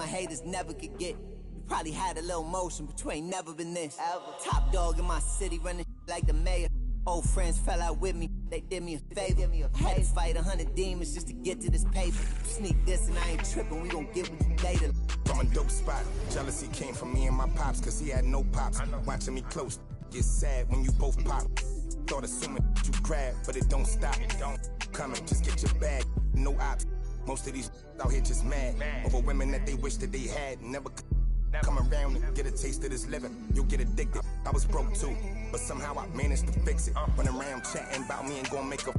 my haters never could get. You probably had a little motion, but you ain't never been this. Top dog in my city, running like the mayor. Old friends fell out with me, they did me a favor. I had to fight 100 demons just to get to this paper. Sneak this and I ain't tripping, we gon' get with you later. From a dope spot, jealousy came from me and my pops, cause he had no pops. Watching me close, get sad when you both pop. Thought assuming you grab, but it don't stop. Coming, just get your bag, no ops. Most of these out here just mad over women that they wish that they had. Never come around and get a taste of this living. You'll get addicted. I was broke too, but somehow I managed to fix it. Run around chatting about me and gon' make a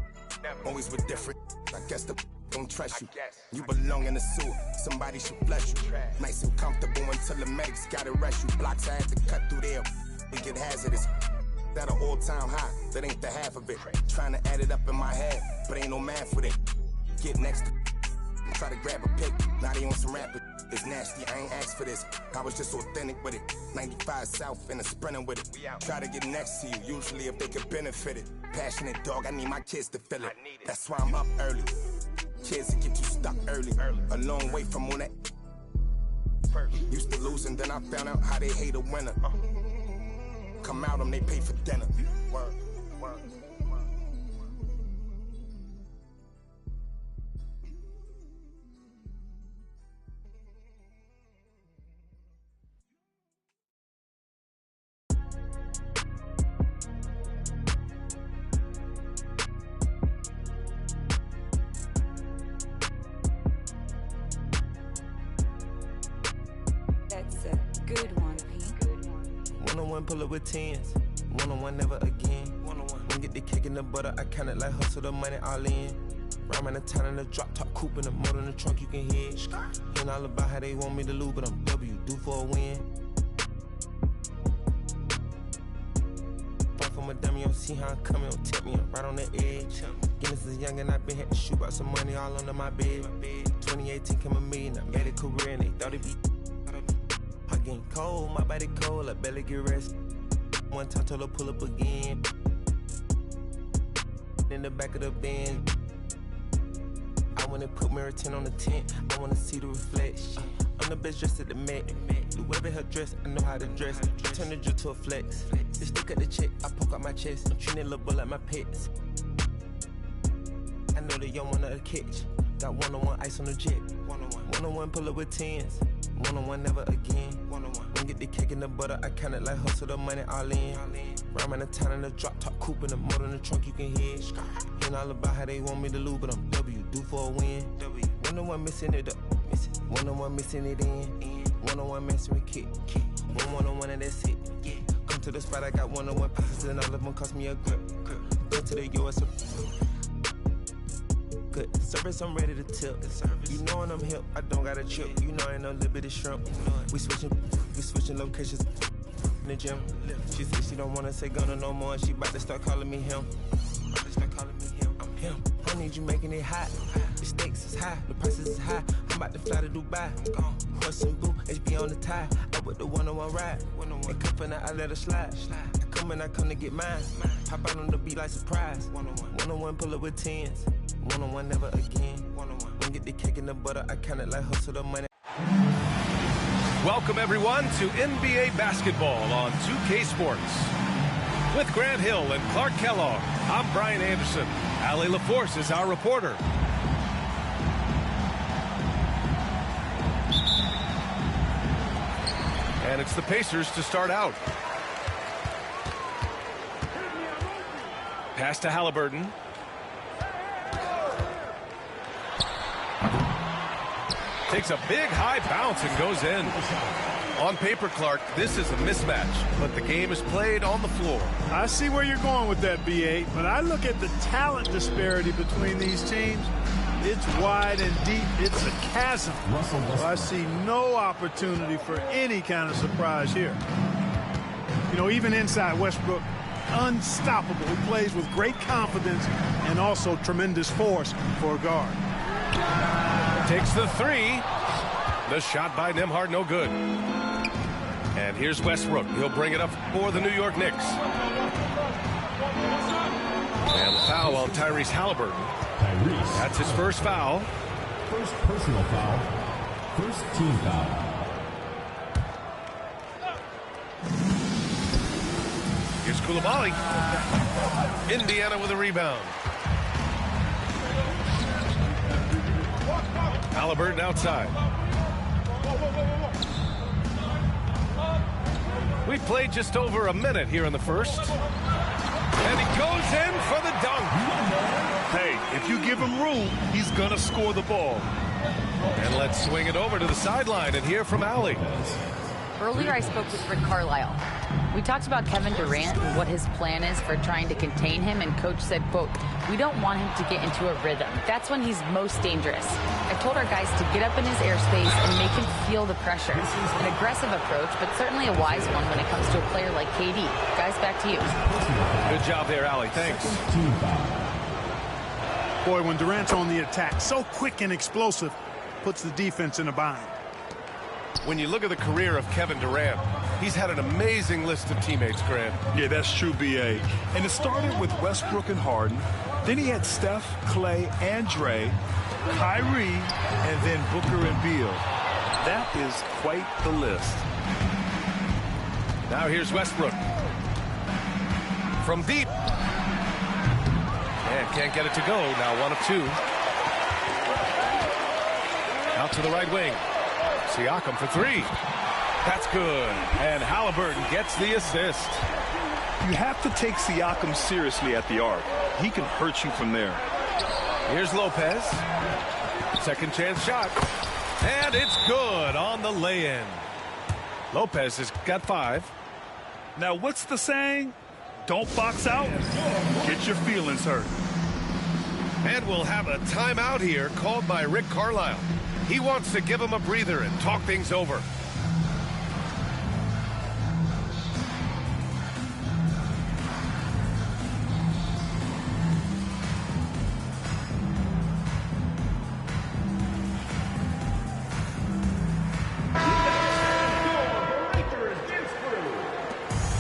always with different. I guess the don't trust you. You belong in the sewer. Somebody should flush you. Nice and comfortable until the medics gotta rush you. Blocks I had to cut through there. It get hazardous. That an all-time high. That ain't the half of it. Trying to add it up in my head, but ain't no math with it. Get next to try to grab a pic. Now they on some rapper. It's nasty, I ain't asked for this. I was just authentic with it. 95 South and a sprinter with it. Try to get next to you, usually if they could benefit it. Passionate dog, I need my kids to feel it. That's why I'm up early. Kids that get you stuck early. A long way from all that. Used to lose and then I found out how they hate a winner. Come out them, they pay for dinner. Word. That's a good one, Pete. One-on-one pull up with tens. One-on-one never again. One-on-one. When get the cake in the butter, I count it like hustle the money all in. Rhyming the town in the drop top coupe in the motor in the trunk you can hear. Ain't all about how they want me to lose, but I'm W, due for a win. Fight for my dummy, you don't see how I'm coming, don't tip me, I'm right on the edge. Guinness is young and I been had to shoot out some money all under my bed. 2018 came a million, I made a career and they thought it'd be. I getting cold, my body cold, I barely get rest. One time told her pull up again. In the back of the Benz. I wanna put mirror 10 on the tent. I wanna see the reflection. I'm the best dressed at the Met. Do whatever her dress, I know how to dress. Turn the drill to a flex. Just stick at the check, I poke out my chest. I'm treating little bull like my pets. I know the young one of the catch. Got one-on-one ice on the jet. One-on-one pull up with tens. One-on-one never again. When get the cake in the butter, I count it like hustle the money all in. Rhyming the town in the drop top coupe in the motor in the trunk you can hear. Ain't all about how they want me to lose, but I'm W, due for a win. One-on-one missing it up, one-on-one missing it in. One-on-one messing with kick. One-on-one and that's it. Come to the spot, I got one-on-one pieces and all of them cost me a grip. Go to the US. Good service, I'm ready to tip. You know when I'm hip, I don't got a trip. You know I ain't no little bit of shrimp. We switching locations in the gym. She said she don't wanna say Gunna no more. She about to start calling me him. I'm him. I need you making it hot. The stakes is high, the prices is high. I'm about to fly to Dubai. Horse and boo, HB on the tie. I with the one-on-one ride. And cup and I let her slide. I come and I come to get mine. Pop out on the beat like surprise. One-on-one pull up with tens. One-on-one never again. When get the cake in the butter, I count it like hustle the money. Welcome everyone to NBA basketball on 2K Sports. With Grant Hill and Clark Kellogg, I'm Brian Anderson. Allie LaForce is our reporter. And it's the Pacers to start out. Pass to Halliburton. Takes a big high bounce and goes in. On paper, Clark, this is a mismatch, but the game is played on the floor. I see where you're going with that, B8, but I look at the talent disparity between these teams. It's wide and deep. It's a chasm. So I see no opportunity for any kind of surprise here. You know, even inside Westbrook, unstoppable. He plays with great confidence and also tremendous force for a guard. Takes the three. The shot by Nembhard, no good. And here's Westbrook. He'll bring it up for the New York Knicks. And foul on Tyrese Halliburton. That's his first foul. First personal foul. First team foul. Here's Coulibaly. Indiana with a rebound. Halliburton outside. We played just over a minute here in the first. And he goes in for the dunk. Hey, if you give him room, he's going to score the ball. And let's swing it over to the sideline and hear from Allie. Earlier I spoke with Rick Carlisle. We talked about Kevin Durant and what his plan is for trying to contain him, and Coach said, quote, "We don't want him to get into a rhythm. That's when he's most dangerous. I told our guys to get up in his airspace and make him feel the pressure. An aggressive approach, but certainly a wise one when it comes to a player like KD. Guys, back to you." Good job there, Allie. Thanks. Boy, when Durant's on the attack, so quick and explosive, puts the defense in a bind. When you look at the career of Kevin Durant, he's had an amazing list of teammates, Grant. Yeah, that's true, B.A. And it started with Westbrook and Harden. Then he had Steph, Clay, and Dre, Kyrie, and then Booker and Beal. That is quite the list. Now here's Westbrook. From deep. And can't get it to go. Now 1 of 2. Out to the right wing. Siakam for 3. That's good. And Halliburton gets the assist. You have to take Siakam seriously at the arc. He can hurt you from there. Here's Lopez. Second chance shot. And it's good on the lay-in. Lopez has got 5. Now, what's the saying? Don't box out. Get your feelings hurt. And we'll have a timeout here called by Rick Carlisle. He wants to give him a breather and talk things over.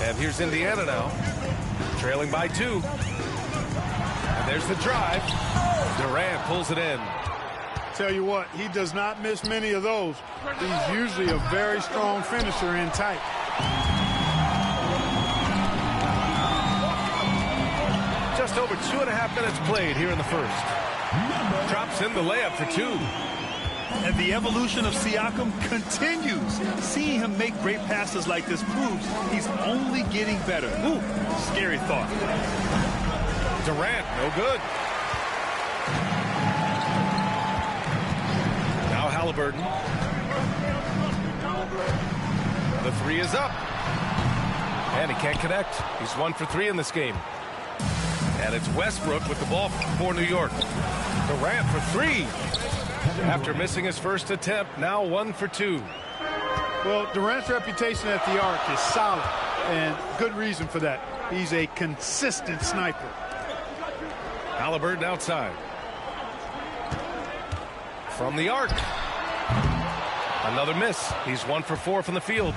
And here's Indiana now, trailing by 2. And there's the drive. Durant pulls it in. Tell you what, he does not miss many of those. He's usually a very strong finisher in tight. Just over 2.5 minutes played here in the first. Drops in the layup for 2. And the evolution of Siakam continues. Seeing him make great passes like this proves he's only getting better. Ooh, scary thought. Durant, no good. Now Halliburton. The 3 is up. And he can't connect. He's 1 for 3 in this game. And it's Westbrook with the ball for New York. Durant for 3. After missing his first attempt, now 1 for 2. Well, Durant's reputation at the arc is solid, and good reason for that. He's a consistent sniper. Halliburton outside. From the arc. Another miss. He's 1 for 4 from the field.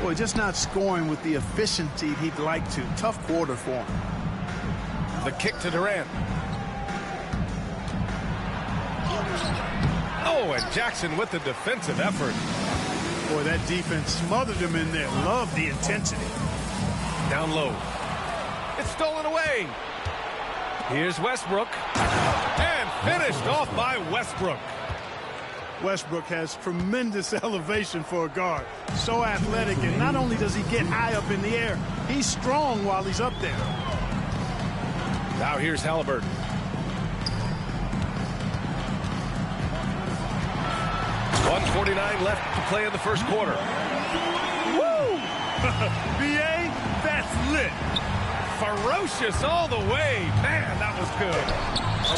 Boy, just not scoring with the efficiency he'd like to. Tough quarter for him. The kick to Durant. Oh, and Jackson with the defensive effort. Boy, that defense smothered him in there. Love the intensity. Down low. It's stolen away. Here's Westbrook. And finished off by Westbrook. Westbrook has tremendous elevation for a guard. So athletic, and not only does he get high up in the air, he's strong while he's up there. Now here's Halliburton. .149 left to play in the first quarter. Woo! B.A., that's lit. Ferocious all the way. Man, that was good.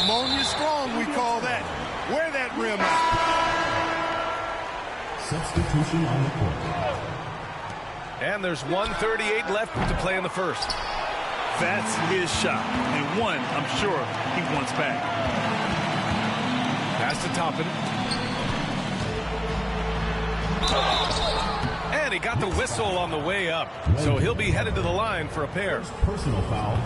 Ammonia strong, we call that. Wear that rim out. Substitution on the court. And there's 1:38 left to play in the first. That's his shot. And one, I'm sure, he wants back. Pass to Toppin. And he got the whistle on the way up. So he'll be headed to the line for a pair. Personal foul.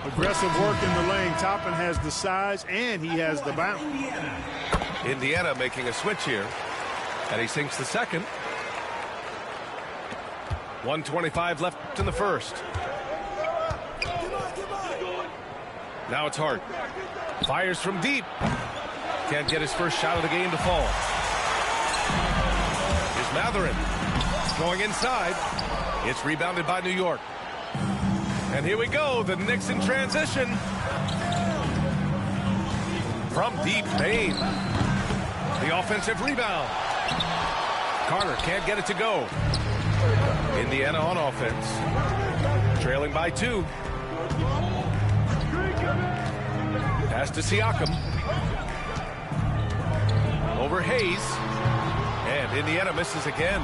Aggressive work in the lane. Toppin has the size, and he has the bounce. Indiana making a switch here. And he sinks the second. 1:25 left in the first. Now it's Hart. Fires from deep. Can't get his first shot of the game to fall. Here's Mathurin. Going inside. It's rebounded by New York. And here we go. The Knicks in transition. From deep, Payne. The offensive rebound. Carter can't get it to go. Indiana on offense. Trailing by 2. Pass to Siakam. Over Hayes. And Indiana misses again.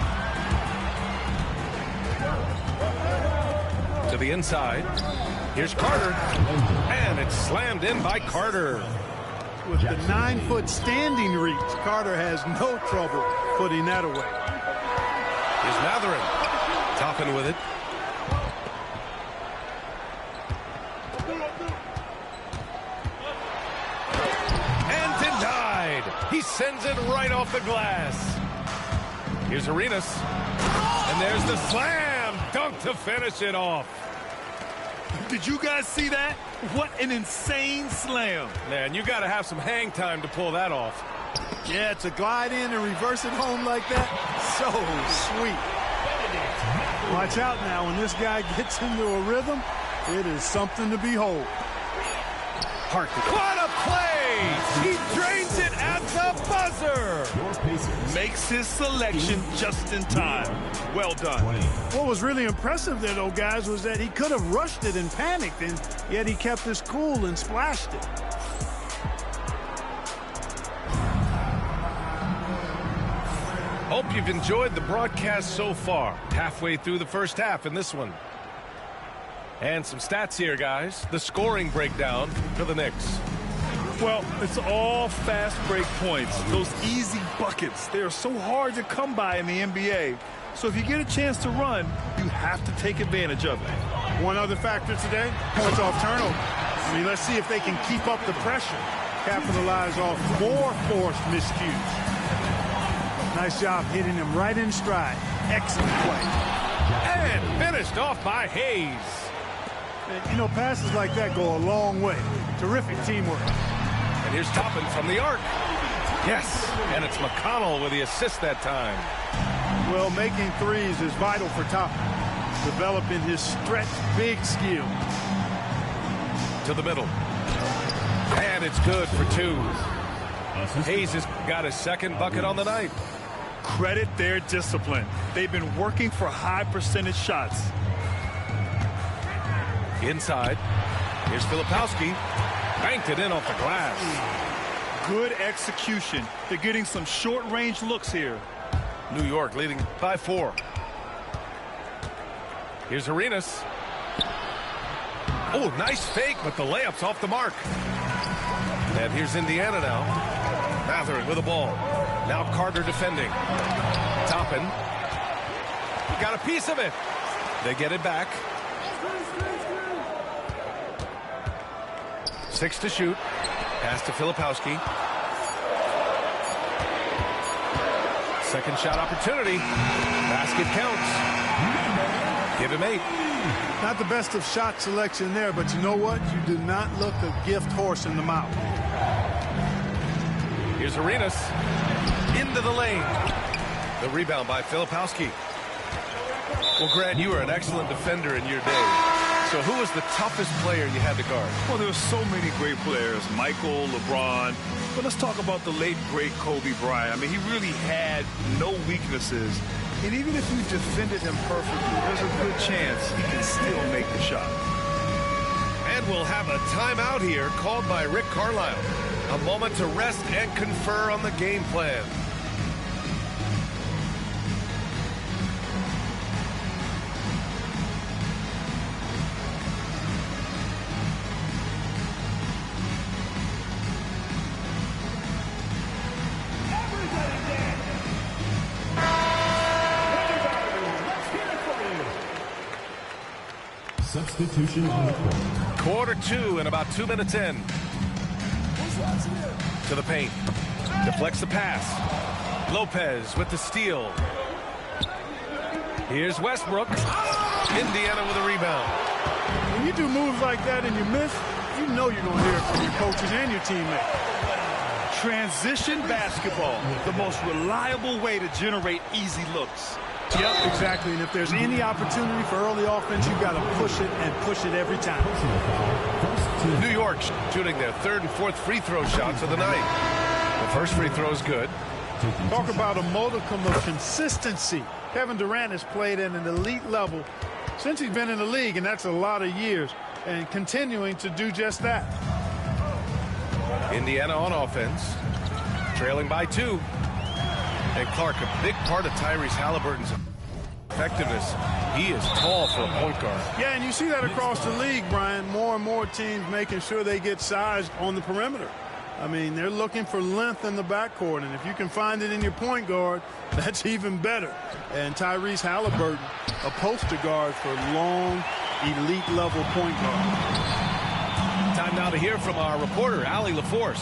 To the inside. Here's Carter. And it's slammed in by Carter. With the 9-foot standing reach, Carter has no trouble putting that away. Here's Mathurin. Toppin with it. And denied. He sends it right off the glass. Here's Arenas. And there's the slam dunk to finish it off. Did you guys see that? What an insane slam. Man, you got to have some hang time to pull that off. Yeah, to glide in and reverse it home like that, so sweet. Watch out now. When this guy gets into a rhythm, it is something to behold. Hart. What a play! He drains it at the buzzer. Makes his selection just in time. Well done. What was really impressive there, though, guys, was that he could have rushed it and panicked, and yet he kept his cool and splashed it. Hope you've enjoyed the broadcast so far. Halfway through the first half in this one. And some stats here, guys. The scoring breakdown for the Knicks. Well, it's all fast break points. Those easy buckets. They are so hard to come by in the NBA. So if you get a chance to run, you have to take advantage of it. One other factor today, points off turnover. I mean, let's see if they can keep up the pressure. Capitalize off more forced miscues. Nice job hitting him right in stride. Excellent play. And finished off by Hayes. You know, passes like that go a long way. Terrific teamwork. And here's Toppin from the arc. Yes, and it's McConnell with the assist that time. Well, making threes is vital for Toppin. Developing his stretch big skill. To the middle. And it's good for 2. Hayes has got his second bucket on the night. Credit their discipline. They've been working for high percentage shots. Inside. Here's Filipowski. Banked it in off the glass. Good execution. They're getting some short-range looks here. New York leading by 4. Here's Arenas. Oh, nice fake, but the layup's off the mark. And here's Indiana now. Mathurin with the ball. Now Carter defending. Toppin. Got a piece of it. They get it back. 6 to shoot. Pass to Filipowski. Second shot opportunity. Basket counts. Give him 8. Not the best of shot selection there, but you know what? You do not look a gift horse in the mouth. Here's Arenas. Into the lane. The rebound by Filipowski. Well, Grant, you were an excellent defender in your day. So who was the toughest player you had to guard? Well, there were so many great players. Michael, LeBron. But let's talk about the late, great Kobe Bryant. I mean, he really had no weaknesses. And even if you defended him perfectly, there's a good chance he can still make the shot. And we'll have a timeout here called by Rick Carlisle. A moment to rest and confer on the game plan. Substitution on the court. Quarter 2 and about 2 minutes in. To the paint. Deflects the pass. Lopez with the steal. Here's Westbrook. Indiana with a rebound. When you do moves like that and you miss, you know you're going to hear it from your coaches and your teammates. Transition basketball, the most reliable way to generate easy looks. Yep, exactly. And if there's any opportunity for early offense, you got to push it and push it every time. New York shooting their third and fourth free throw shots of the night. The first free throw is good. Talk about a modicum of consistency. Kevin Durant has played at an elite level since he's been in the league, and that's a lot of years, and continuing to do just that. Indiana on offense, trailing by 2. And Clark, a big part of Tyrese Halliburton's effectiveness. He is tall for a point guard. Yeah, and you see that across the league, Brian. More and more teams making sure they get size on the perimeter. I mean, they're looking for length in the backcourt, and if you can find it in your point guard, that's even better. And Tyrese Halliburton, a poster guard for long, elite-level point guard. Time now to hear from our reporter, Allie LaForce.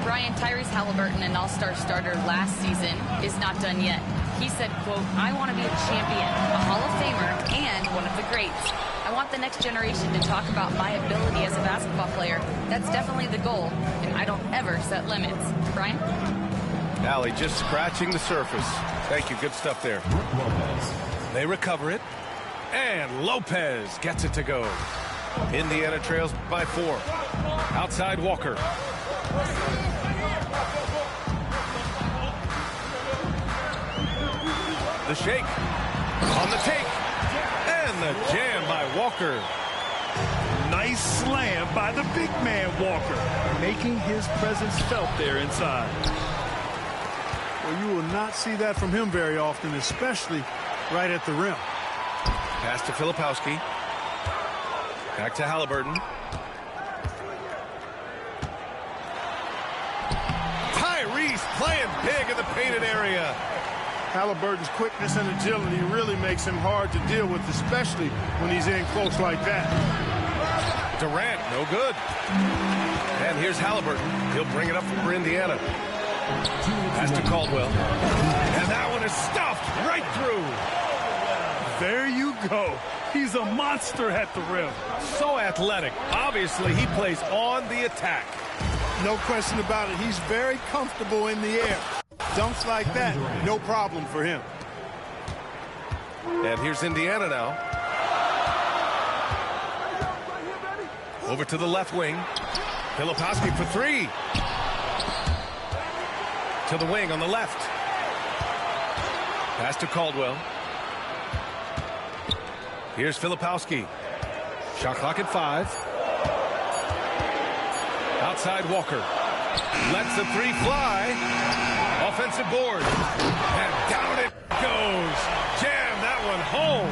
Brian, Tyrese Halliburton, an all-star starter last season, is not done yet. He said, quote, "I want to be a champion, a Hall of Famer, and one of the greats. I want the next generation to talk about my ability as a basketball player. That's definitely the goal, and I don't ever set limits." Brian? Allie just scratching the surface. Thank you. Good stuff there. They recover it, and Lopez gets it to go. Indiana trails by 4. Outside Walker. The shake. On the take. And the jam by Walker. Nice slam by the big man Walker, making his presence felt there inside. Well, you will not see that from him very often, especially right at the rim. Pass to Filipowski. Back to Halliburton. Tyrese playing big in the painted area. Halliburton's quickness and agility really makes him hard to deal with, especially when he's in close like that. Durant, no good. And here's Halliburton. He'll bring it up for Indiana. Pass to Caldwell. And that one is stuffed right through. There you go. He's a monster at the rim. So athletic. Obviously, he plays on the attack. No question about it. He's very comfortable in the air. Dunks like that, no problem for him. And here's Indiana now. Over to the left wing. Filipowski for 3. To the wing on the left. Pass to Caldwell. Here's Filipowski. Shot clock at 5. Outside Walker. Lets the 3 fly. Offensive board. And down it goes. Jam that one home.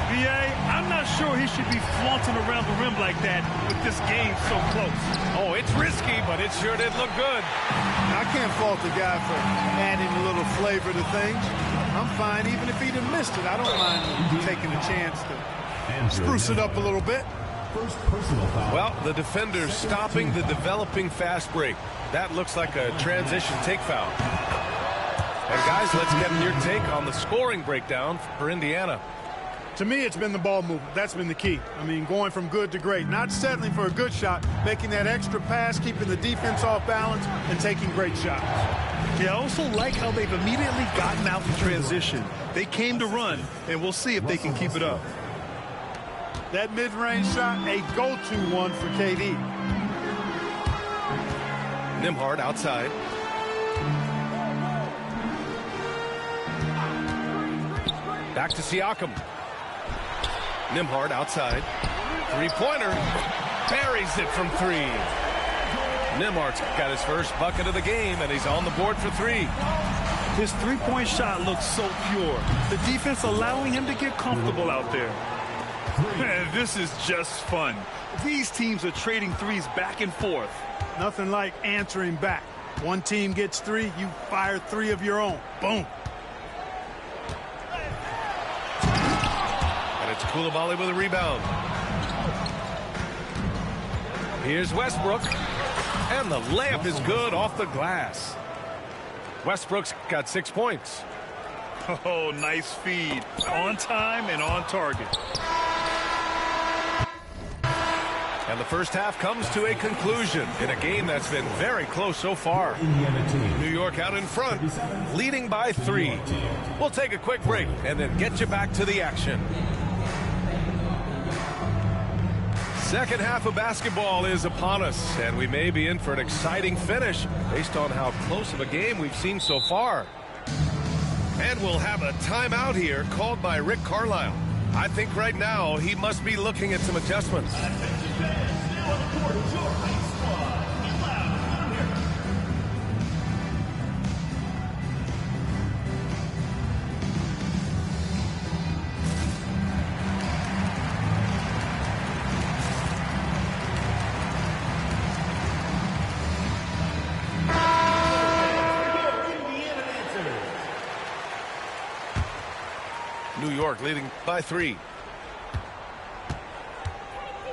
B.A., I'm not sure he should be flaunting around the rim like that with this game so close. Oh, it's risky, but it sure did look good. I can't fault the guy for adding a little flavor to things. I'm fine even if he'd have missed it. I don't mind taking a chance to spruce it up a little bit. Well, the defender's stopping the developing fast break. That looks like a transition take foul. And guys, let's get your take on the scoring breakdown for Indiana. To me, it's been the ball movement. That's been the key. I mean, going from good to great. Not settling for a good shot, making that extra pass, keeping the defense off balance, and taking great shots. Yeah, I also like how they've immediately gotten out in transition. They came to run, and we'll see if they can keep it up. That mid-range shot, a go-to one for KD. Nembhard outside. Back to Siakam. Nembhard outside. Three-pointer. Buries it from 3. Nembhard's got his first bucket of the game, and he's on the board for 3. His three-point shot looks so pure. The defense allowing him to get comfortable out there. Man, this is just fun. These teams are trading threes back and forth. Nothing like answering back. One team gets 3, you fire 3 of your own. Boom. And it's Coulibaly with a rebound. Here's Westbrook. And the layup is good off the glass. Westbrook's got 6 points. Oh, nice feed. On time and on target. And the first half comes to a conclusion in a game that's been very close so far. New York out in front, leading by 3. We'll take a quick break and then get you back to the action. Second half of basketball is upon us, and we may be in for an exciting finish based on how close of a game we've seen so far. And we'll have a timeout here called by Rick Carlisle. I think right now he must be looking at some adjustments. New York leading by 3.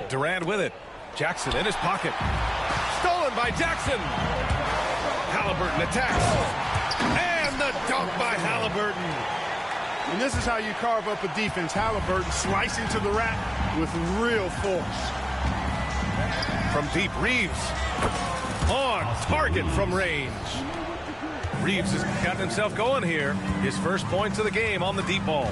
Durant with it. Jackson in his pocket. Stolen by Jackson. Halliburton attacks. And the dunk by Halliburton. And this is how you carve up a defense. Halliburton slicing to the rack with real force. From deep, Reeves. On target from range. Reeves has gotten himself going here. His first points of the game on the deep ball.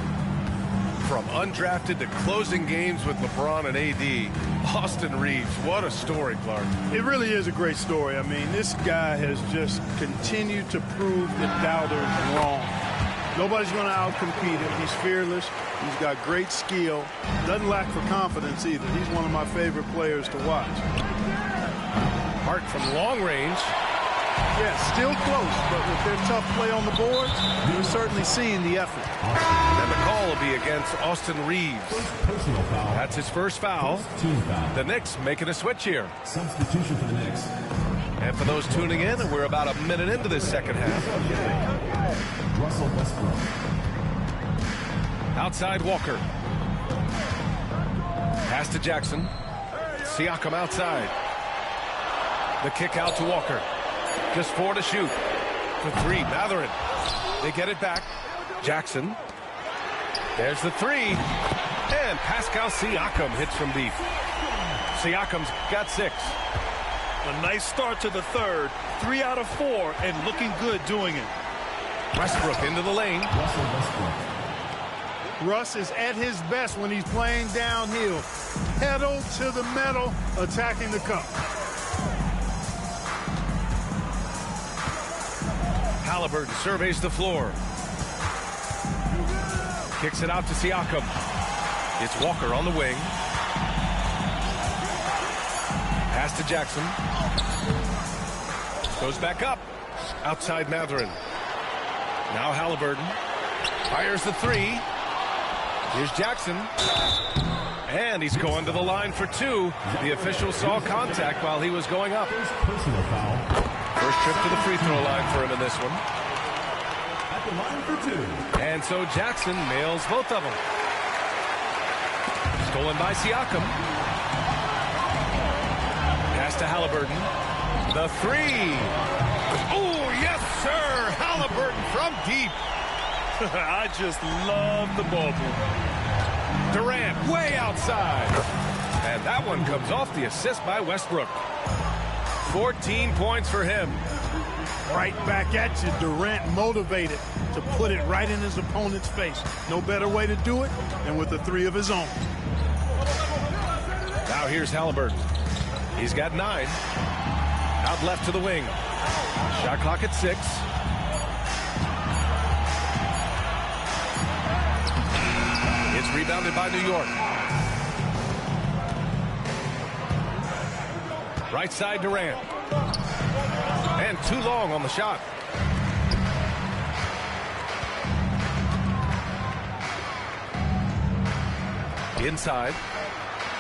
From undrafted to closing games with LeBron and AD, Austin Reeves, what a story, Clark. It really is a great story. I mean, this guy has just continued to prove the doubters wrong. Nobody's going to outcompete him. He's fearless. He's got great skill. Doesn't lack for confidence either. He's one of my favorite players to watch. Hart from long range. Yeah, still close, but with their tough play on the boards, you're certainly seeing the effort. And the call will be against Austin Reeves. That's his first foul. The Knicks making a switch here. Substitution for the Knicks. And for those tuning in, we're about a minute into this second half. Russell Westbrook. Outside Walker. Pass to Jackson. Siakam outside. The kick out to Walker. Just 4 to shoot. For 3, Mathurin. They get it back. Jackson. There's the 3. And Pascal Siakam hits from deep. Siakam's got 6. A nice start to the third. 3 out of 4 and looking good doing it. Westbrook into the lane. Russell Westbrook. Russ is at his best when he's playing downhill. Pedal to the metal, attacking the cup. Halliburton surveys the floor. Kicks it out to Siakam. It's Walker on the wing. Pass to Jackson. Goes back up. Outside Mathurin. Now Halliburton. Fires the 3. Here's Jackson. And he's going to the line for 2. The official saw contact while he was going up. Personal foul. First trip to the free throw line for him in this one. At the line for 2. And so Jackson nails both of them. Stolen by Siakam. Pass to Halliburton. The 3. Oh, yes, sir. Halliburton from deep. I just love the bubble. Durant way outside. And that one comes off the assist by Westbrook. 14 points for him. Right back at you. Durant motivated to put it right in his opponent's face. No better way to do it than with a 3 of his own. Now here's Halliburton. He's got 9. Out left to the wing. Shot clock at 6. It's rebounded by New York. Right side Durant. And too long on the shot. Inside.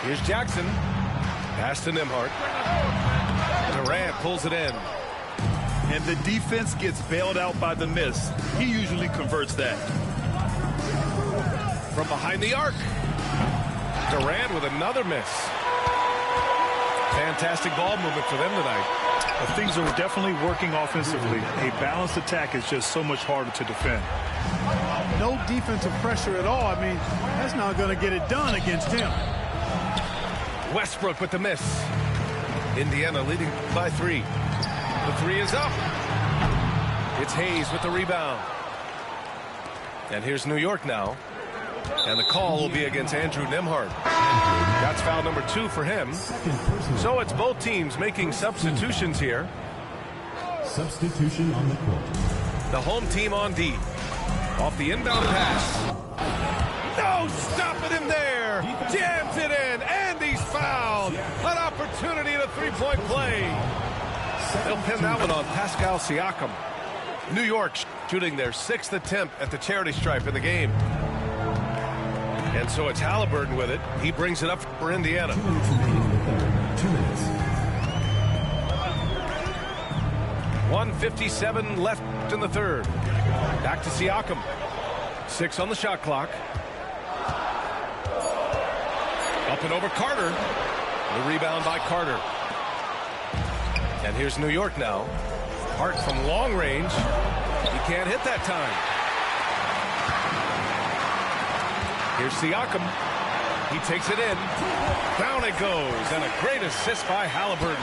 Here's Jackson. Pass to Nembhard. Durant pulls it in. And the defense gets bailed out by the miss. He usually converts that. From behind the arc. Durant with another miss. Fantastic ball movement for them tonight. Things are definitely working offensively. A balanced attack is just so much harder to defend. No defensive pressure at all. I mean, that's not going to get it done against him. Westbrook with the miss. Indiana leading by 3. The 3 is up. It's Hayes with the rebound. And here's New York now. And the call will be against Andrew Nembhard. That's foul number 2 for him. So it's both teams making substitutions here. Substitution on the court. The home team on D. Off the inbound pass. No, stopping him there. Jams it in, and he's fouled. An opportunity at a three-point play. They'll pin that one on Pascal Siakam. New York shooting their 6th attempt at the charity stripe in the game. And so it's Halliburton with it. He brings it up for Indiana. 2 minutes remaining in the third. 2 minutes. 1:57 left in the third. Back to Siakam. 6 on the shot clock. Up and over Carter. The rebound by Carter. And here's New York now. Hart from long range. He can't hit that time. Here's Siakam. He takes it in. Down it goes. And a great assist by Halliburton.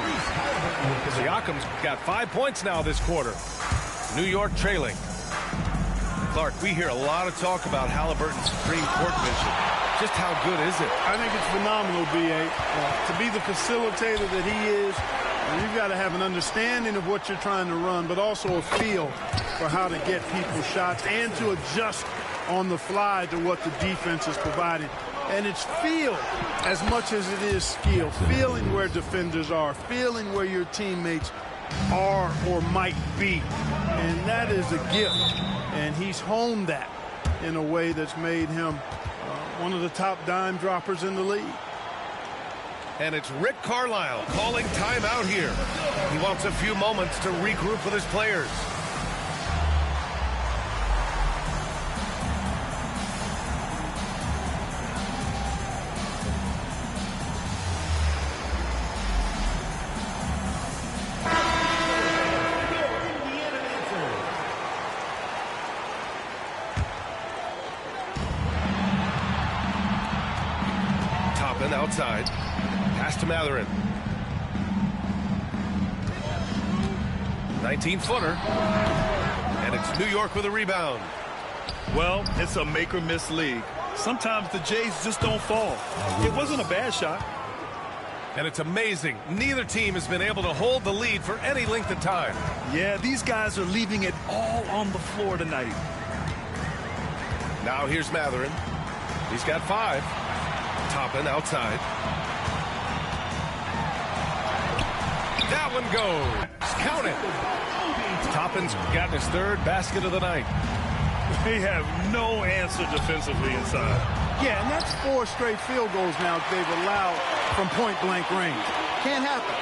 Siakam's got 5 points now this quarter. New York trailing. Clark, we hear a lot of talk about Halliburton's Supreme Court mission. Just how good is it? I think it's phenomenal, B.A. To be the facilitator that he is, you've got to have an understanding of what you're trying to run, but also a feel for how to get people shots and to adjust on the fly to what the defense is providing. And it's feel as much as it is skill. Feeling where defenders are, feeling where your teammates are or might be. And that is a gift. And he's honed that in a way that's made him one of the top dime droppers in the league. And it's Rick Carlisle calling timeout here. He wants a few moments to regroup with his players. Outside. Pass to Mathurin. 19-footer. And it's New York with a rebound. Well, it's a make-or-miss league. Sometimes the Jays just don't fall. It wasn't a bad shot. And it's amazing. Neither team has been able to hold the lead for any length of time. Yeah, these guys are leaving it all on the floor tonight. Now here's Mathurin. He's got 5. Toppin outside. That one goes. Count it. Toppin's gotten his 3rd basket of the night. They have no answer defensively inside. Yeah, and that's 4 straight field goals now they've allowed from point-blank range. Can't happen.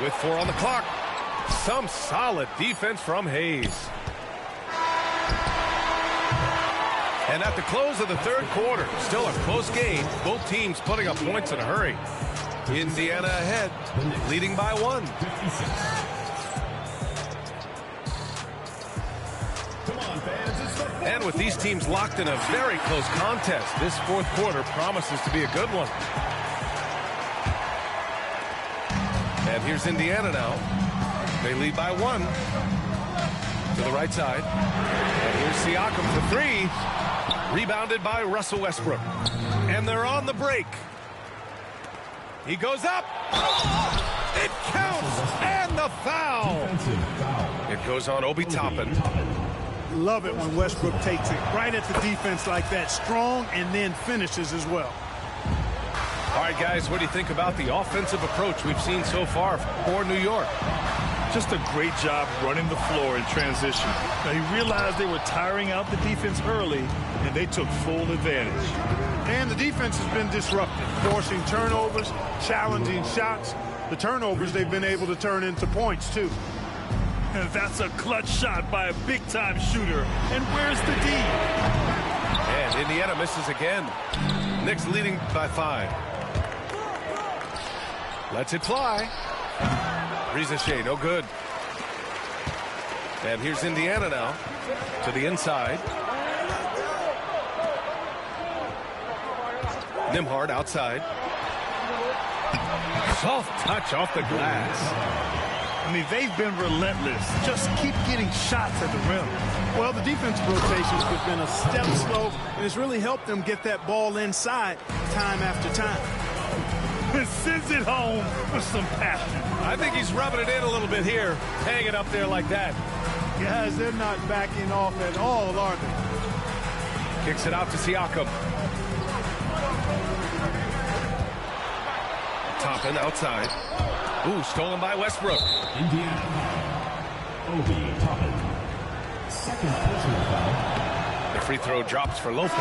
With 4 on the clock, some solid defense from Hayes. And at the close of the 3rd quarter, still a close game. Both teams putting up points in a hurry. Indiana ahead, leading by 1. And with these teams locked in a very close contest, this 4th quarter promises to be a good one. And here's Indiana now. They lead by 1. To the right side. And here's Siakam for 3. Rebounded by Russell Westbrook. And they're on the break. He goes up. It counts. And the foul. It goes on Obi Toppin. Love it when Westbrook takes it right at the defense like that. Strong and then finishes as well. All right, guys, what do you think about the offensive approach we've seen so far for New York? Just a great job running the floor in transition. Now, he realized they were tiring out the defense early, and they took full advantage. And the defense has been disruptive, forcing turnovers, challenging shots. The turnovers they've been able to turn into points, too. And that's a clutch shot by a big-time shooter. And where's the D? And Indiana misses again. Knicks leading by 5. Lets it fly. Risacher, no good. And here's Indiana now to the inside. Nembhard outside. Soft touch off the glass. I mean, they've been relentless. Just keep getting shots at the rim. Well, the defensive rotations have been a step slow, and it's really helped them get that ball inside time after time. And sends it home with some passion. I think he's rubbing it in a little bit here, hanging up there like that. Guys, they're not backing off at all, are they? Kicks it out to Siakam. Toppin outside. Ooh, stolen by Westbrook. Indiana. Obi Toppin. Second personal foul. The free throw drops for Lopez.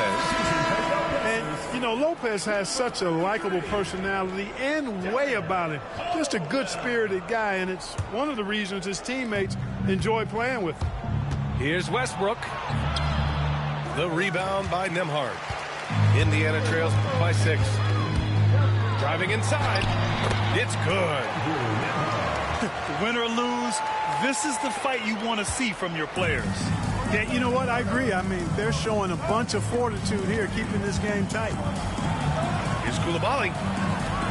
And, you know, Lopez has such a likable personality and way about him. Just a good-spirited guy, and it's one of the reasons his teammates enjoy playing with him. Here's Westbrook. The rebound by Nembhard. Indiana trails by 6. Driving inside. It's good. Win or lose, this is the fight you want to see from your players. Yeah, you know what? I agree. I mean, they're showing a bunch of fortitude here, keeping this game tight. Here's Coulibaly.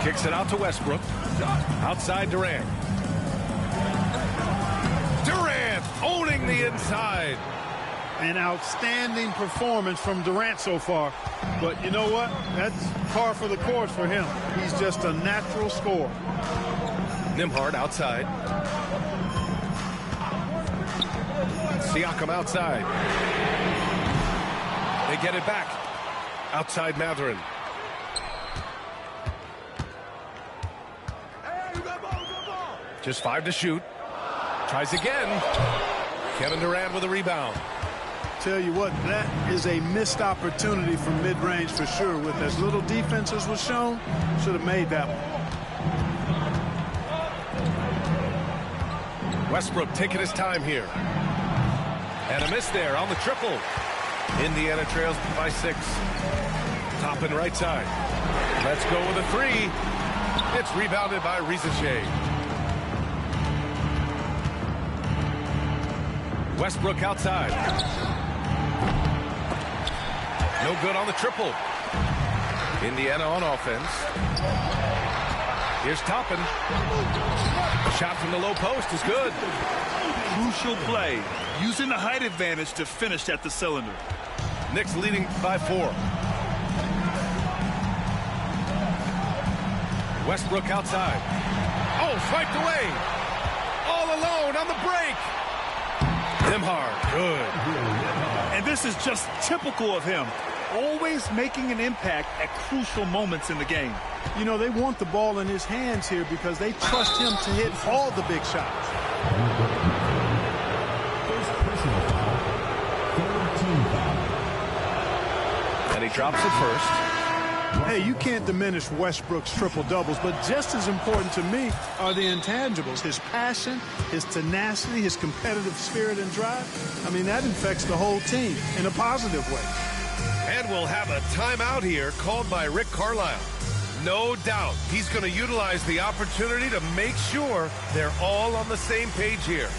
Kicks it out to Westbrook. Outside Durant. Durant owning the inside. An outstanding performance from Durant so far. But you know what? That's par for the course for him. He's just a natural scorer. Nembhard outside. Siakam outside. They get it back. Outside Mathurin. Just 5 to shoot. Tries again. Kevin Durant with a rebound. Tell you what, that is a missed opportunity from mid-range for sure. With as little defense as was shown, should have made that one. Westbrook taking his time here. And a miss there on the triple. Indiana trails by 6. Toppin right side. Let's go with a 3. It's rebounded by Risacher. Westbrook outside. No good on the triple. Indiana on offense. Here's Toppin. Shot from the low post is good. Crucial play. Using the height advantage to finish at the cylinder. Knicks leading by 4. Westbrook outside. Oh, swiped away. All alone on the break. Nembhard, good. And this is just typical of him. Always making an impact at crucial moments in the game. You know, they want the ball in his hands here because they trust him to hit all the big shots. First personal foul. Third team foul. And he drops it first. Hey, you can't diminish Westbrook's triple-doubles, but just as important to me are the intangibles. His passion, his tenacity, his competitive spirit and drive. I mean, that infects the whole team in a positive way. And we'll have a timeout here called by Rick Carlisle. No doubt he's going to utilize the opportunity to make sure they're all on the same page here.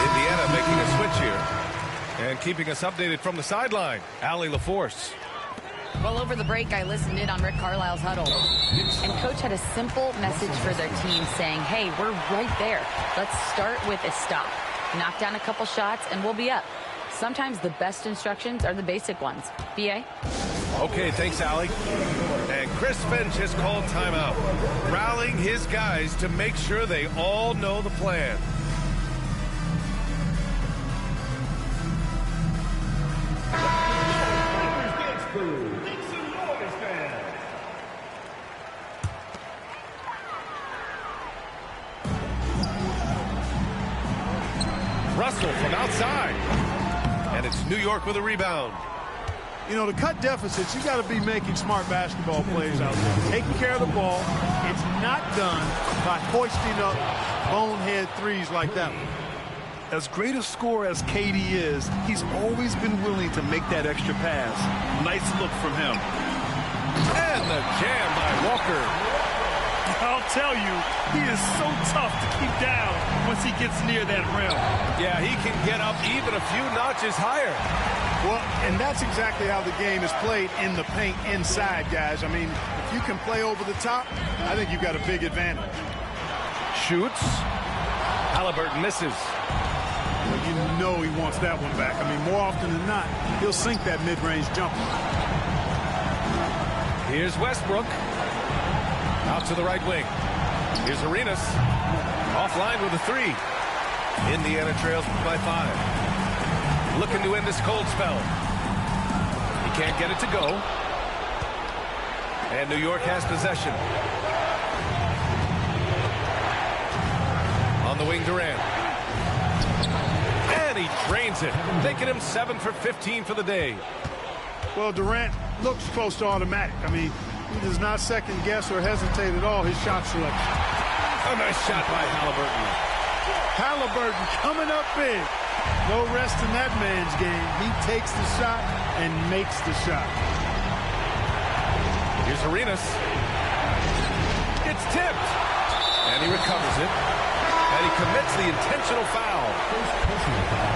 Indiana making a switch here. And keeping us updated from the sideline, Allie LaForce. Well, over the break, I listened in on Rick Carlisle's huddle. And Coach had a simple message for their team saying, hey, we're right there. Let's start with a stop. Knock down a couple shots, and we'll be up. Sometimes the best instructions are the basic ones. B.A.? Okay, thanks, Allie. And Chris Finch has called timeout, rallying his guys to make sure they all know the plan. Russell from outside. And it's New York with a rebound. You know, to cut deficits, you got to be making smart basketball plays out there. Taking care of the ball. It's not done by hoisting up bonehead threes like that one. As great a scorer as KD is, he's always been willing to make that extra pass. Nice look from him. And the jam by Walker. I'll tell you, he is so tough to keep down once he gets near that rim. Yeah, he can get up even a few notches higher. Well, and that's exactly how the game is played in the paint inside, guys. I mean, if you can play over the top, I think you've got a big advantage. Shoots. Halliburton misses. Well, you know he wants that one back. I mean, more often than not, he'll sink that mid-range jumper. Here's Westbrook. Out to the right wing. Here's Arenas. Offline with a three. Indiana trails by 5. Looking to end this cold spell. He can't get it to go. And New York has possession. On the wing, Durant. And he drains it, making him 7 for 15 for the day. Well, Durant looks close to automatic. I mean, he does not second guess or hesitate at all his shot selection. A nice shot by Halliburton. Halliburton coming up big. No rest in that man's game. He takes the shot and makes the shot. Here's Arenas. It's tipped. And he recovers it. And he commits the intentional foul. Personal foul.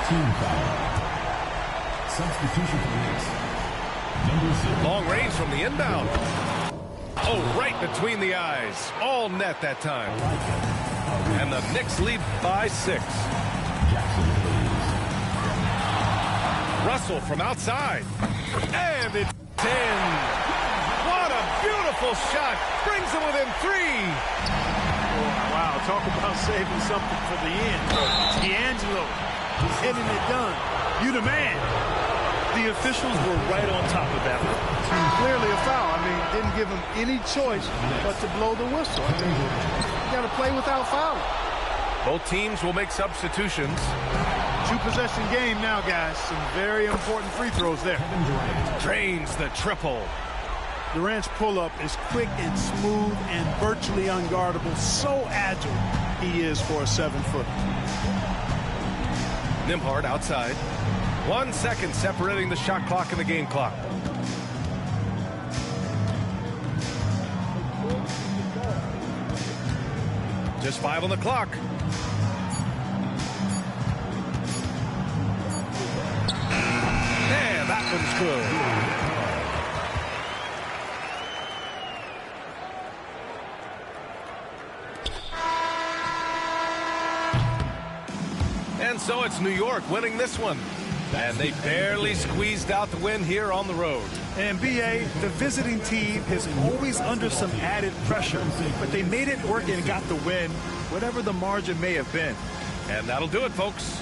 Team foul. Substitution for the Knicks. Number 0. Long range from the inbound. Oh, right between the eyes. All net that time. And the Knicks lead by 6. Russell from outside. And it's in. What a beautiful shot. Brings him within 3. Wow, talk about saving something for the end. D'Angelo getting it done. You the man. The officials were right on top of that one. Clearly a foul. I mean, didn't give him any choice but to blow the whistle. I mean, you got to play without fouling. Both teams will make substitutions. 2-possession game now, guys. Some very important free throws there. Drains the triple. Durant's pull-up is quick and smooth and virtually unguardable. So agile he is for a 7-footer. Nembhard outside. 1 second separating the shot clock and the game clock. Just 5 on the clock. And that one's good. And so it's New York winning this one. And they barely squeezed out the win here on the road. And BA, the visiting team is always under some added pressure, but they made it work and got the win, whatever the margin may have been. And that'll do it, folks.